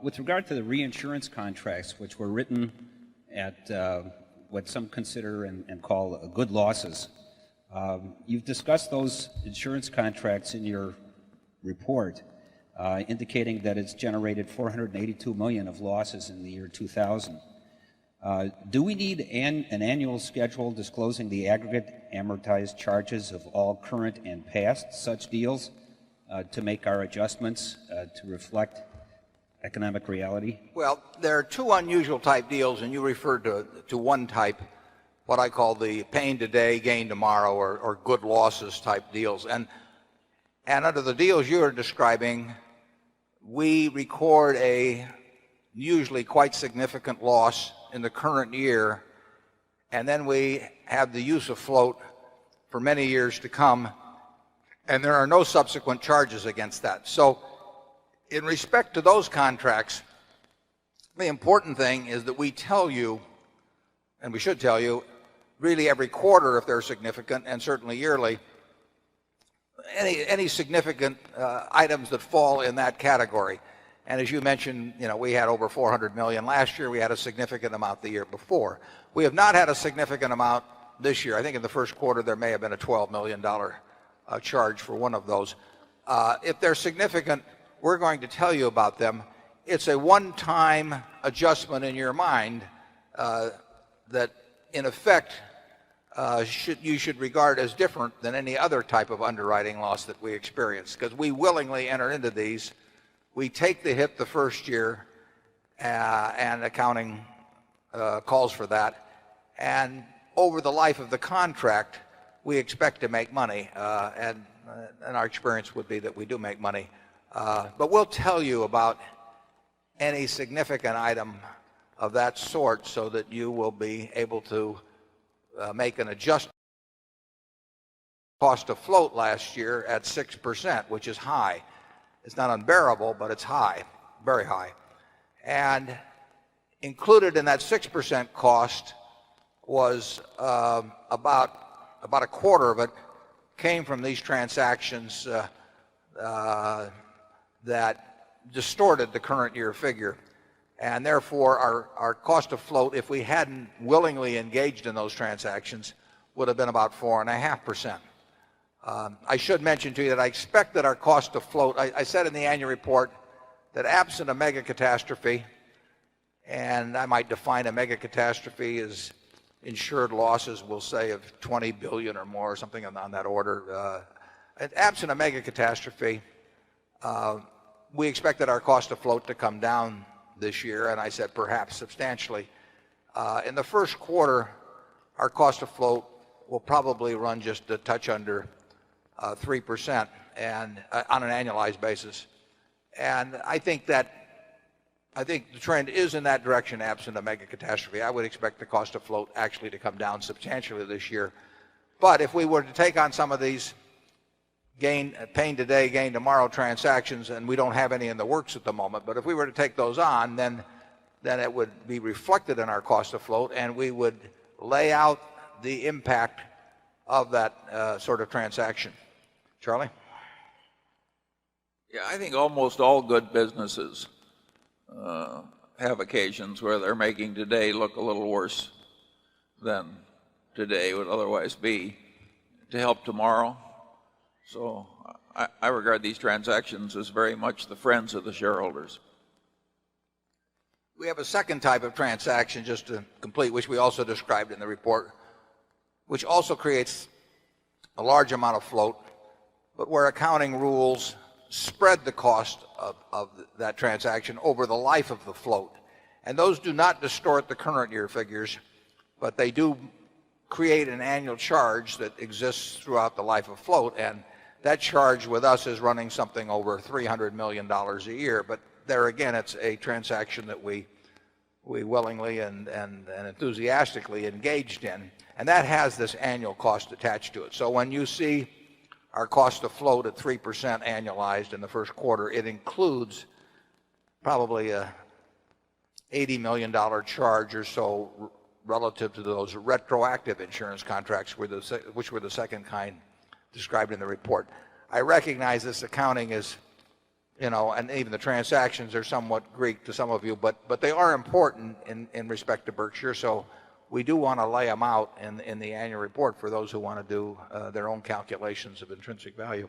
with regard to the reinsurance contracts, which were written at what some consider and call good losses, you've discussed those insurance contracts in your report, indicating that it's generated $482 million of losses in the year 2000. Do we need an annual schedule disclosing the aggregate amortized charges of all current and past such deals to make our adjustments to reflect economic reality? Well, there are two unusual type deals, and you referred to one type, what I call the pain today, gain tomorrow, or good losses type deals. And under the deals you are describing, we record a usually quite significant loss in the current year, and then we have the use of float for many years to come, and there are no subsequent charges against that. So in respect to those contracts, the important thing is that we tell you, and we should tell you, really every quarter if they're significant, and certainly yearly, any significant items that fall in that category. And as you mentioned, we had over 400 million last year. We had a significant amount the year before. We have not had a significant amount this year. I think in the first quarter there may have been a $12 million charge for one of those. If they're significant, we're going to tell you about them. It's a one-time adjustment in your mind that, in effect, you should regard as different than any other type of underwriting loss that we experience, because we willingly enter into these. We take the hit the first year, and accounting calls for that. And over the life of the contract, we expect to make money, and our experience would be that we do make money. But we'll tell you about any significant item of that sort so that you will be able to make an adjustment. Cost of float last year at 6%, which is high. It's not unbearable, but it's high, very high. And included in that 6% cost was about a quarter of it came from these transactions that distorted the current year figure. And therefore, our cost of float, if we hadn't willingly engaged in those transactions, would have been about 4.5%. I should mention to you that I expect that our cost of float, I said in the annual report that absent a mega catastrophe, and I might define a mega catastrophe as insured losses, we'll say, of 20 billion or more, or something on that order. Absent a mega catastrophe, we expected our cost of float to come down this year, and I said perhaps substantially. In the first quarter, our cost of float will probably run just a touch under 3% and on an annualized basis. And I think the trend is in that direction absent a mega catastrophe. I would expect the cost of float actually to come down substantially this year. But if we were to take on some of these pain today, gain tomorrow transactions, and we don't have any in the works at the moment, but if we were to take those on, then it would be reflected in our cost of float, and we would lay out the impact of that sort of transaction. Charlie? Yeah, I think almost all good businesses have occasions where they're making today look a little worse than today would otherwise be to help tomorrow. So I regard these transactions as very much the friends of the shareholders. We have a second type of transaction, just to complete, which we also described in the report, which also creates a large amount of float, but where accounting rules spread the cost of that transaction over the life of the float. And those do not distort the current year figures, but they do create an annual charge that exists throughout the life of float. And that charge with us is running something over $300 million a year. But there again, it's a transaction that we willingly and enthusiastically engaged in. And that has this annual cost attached to it. So when you see our cost of float at 3% annualized in the first quarter, it includes probably a $80 million charge or so relative to those retroactive insurance contracts, which were the second kind described in the report. I recognize this accounting is you know, and even the transactions are somewhat Greek to some of you, but they are important in respect to Berkshire. So we do want to lay them out in the annual report for those who want to do their own calculations of intrinsic value.